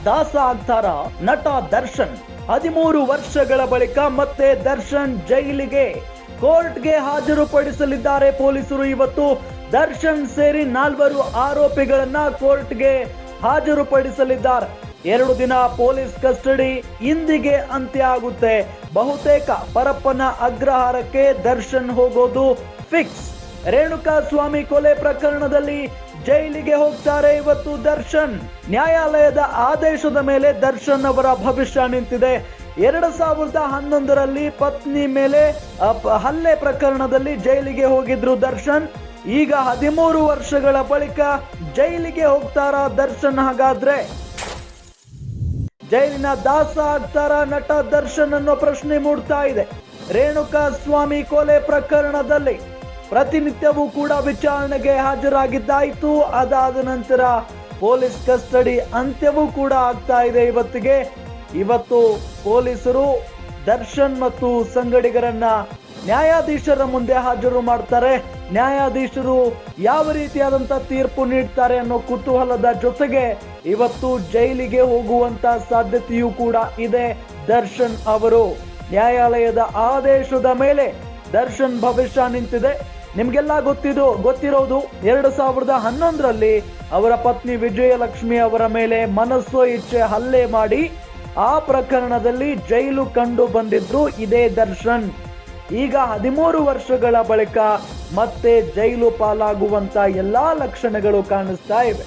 ದಾಸ ಆಗ್ತಾರ ನಟ ದರ್ಶನ್? 13 ವರ್ಷಗಳ ಬಳಿಕ ಮತ್ತೆ ದರ್ಶನ್ ಜೈಲಿಗೆ, ಕೋರ್ಟ್ಗೆ ಹಾಜರುಪಡಿಸಲಿದ್ದಾರೆ ಪೊಲೀಸರು. ಇವತ್ತು ದರ್ಶನ್ ಸೇರಿ 4 ಆರೋಪಿಗಳನ್ನ ಕೋರ್ಟ್ಗೆ ಹಾಜರುಪಡಿಸಲಿದ್ದಾರೆ. 2 ದಿನ ಪೊಲೀಸ್ ಕಸ್ಟಡಿ ಇಂದಿಗೆ ಅಂತ್ಯ ಆಗುತ್ತೆ. ಬಹುತೇಕ ಪರಪ್ಪನ ಅಗ್ರಹಾರಕ್ಕೆ ದರ್ಶನ್ ಹೋಗೋದು ಫಿಕ್ಸ್. ರೇಣುಕಾ ಸ್ವಾಮಿ ಕೊಲೆ ಪ್ರಕರಣದಲ್ಲಿ ಜೈಲಿಗೆ ಹೋಗ್ತಾರೆ ಇವತ್ತು ದರ್ಶನ್. ನ್ಯಾಯಾಲಯದ ಆದೇಶದ ಮೇಲೆ ದರ್ಶನ್ ಅವರ ಭವಿಷ್ಯ ನಿಂತಿದೆ. 2011ರಲ್ಲಿ ಪತ್ನಿ ಮೇಲೆ ಹಲ್ಲೆ ಪ್ರಕರಣದಲ್ಲಿ ಜೈಲಿಗೆ ಹೋಗಿದ್ರು ದರ್ಶನ್. ಈಗ 13 ವರ್ಷಗಳ ಬಳಿಕ ಜೈಲಿಗೆ ಹೋಗ್ತಾರ ದರ್ಶನ್? ಹಾಗಾದ್ರೆ ಜೈಲಿನ ದಾಸ ಆಗ್ತಾರ ನಟ ದರ್ಶನ್ ಅನ್ನೋ ಪ್ರಶ್ನೆ ಮೂಡ್ತಾ ಇದೆ. ರೇಣುಕಾ ಸ್ವಾಮಿ ಕೊಲೆ ಪ್ರಕರಣದಲ್ಲಿ ಪ್ರತಿನಿತ್ಯವೂ ಕೂಡ ವಿಚಾರಣೆಗೆ ಹಾಜರಾಗಿದ್ದಾಯಿತು. ಅದಾದ ನಂತರ ಪೊಲೀಸ್ ಕಸ್ಟಡಿ ಅಂತ್ಯವೂ ಕೂಡ ಆಗ್ತಾ ಇದೆ ಇವತ್ತಿಗೆ. ಇವತ್ತು ಪೊಲೀಸರು ದರ್ಶನ್ ಮತ್ತು ಸಂಗಡಿಗರನ್ನ ನ್ಯಾಯಾಧೀಶರ ಮುಂದೆ ಹಾಜರು ಮಾಡ್ತಾರೆ. ನ್ಯಾಯಾಧೀಶರು ಯಾವ ರೀತಿಯಾದಂತ ತೀರ್ಪು ನೀಡ್ತಾರೆ ಅನ್ನೋ ಕುತೂಹಲದ ಜೊತೆಗೆ ಇವತ್ತು ಜೈಲಿಗೆ ಹೋಗುವಂತ ಸಾಧ್ಯತೆಯೂ ಕೂಡ ಇದೆ ದರ್ಶನ್ ಅವರು. ನ್ಯಾಯಾಲಯದ ಆದೇಶದ ಮೇಲೆ ದರ್ಶನ್ ಭವಿಷ್ಯ ನಿಂತಿದೆ. ನಿಮ್ಗೆಲ್ಲ ಗೊತ್ತಿರೋದು 2011ರಲ್ಲಿ ಅವರ ಪತ್ನಿ ವಿಜಯಲಕ್ಷ್ಮಿ ಅವರ ಮೇಲೆ ಮನಸ್ಸೋ ಇಚ್ಛೆ ಹಲ್ಲೆ ಮಾಡಿ ಆ ಪ್ರಕರಣದಲ್ಲಿ ಜೈಲು ಕಂಡು ಬಂದಿದ್ರು ಇದೇ ದರ್ಶನ್. ಈಗ 13 ವರ್ಷಗಳ ಬಳಿಕ ಮತ್ತೆ ಜೈಲು ಪಾಲಾಗುವಂತ ಎಲ್ಲಾ ಲಕ್ಷಣಗಳು ಕಾಣಿಸ್ತಾ ಇವೆ.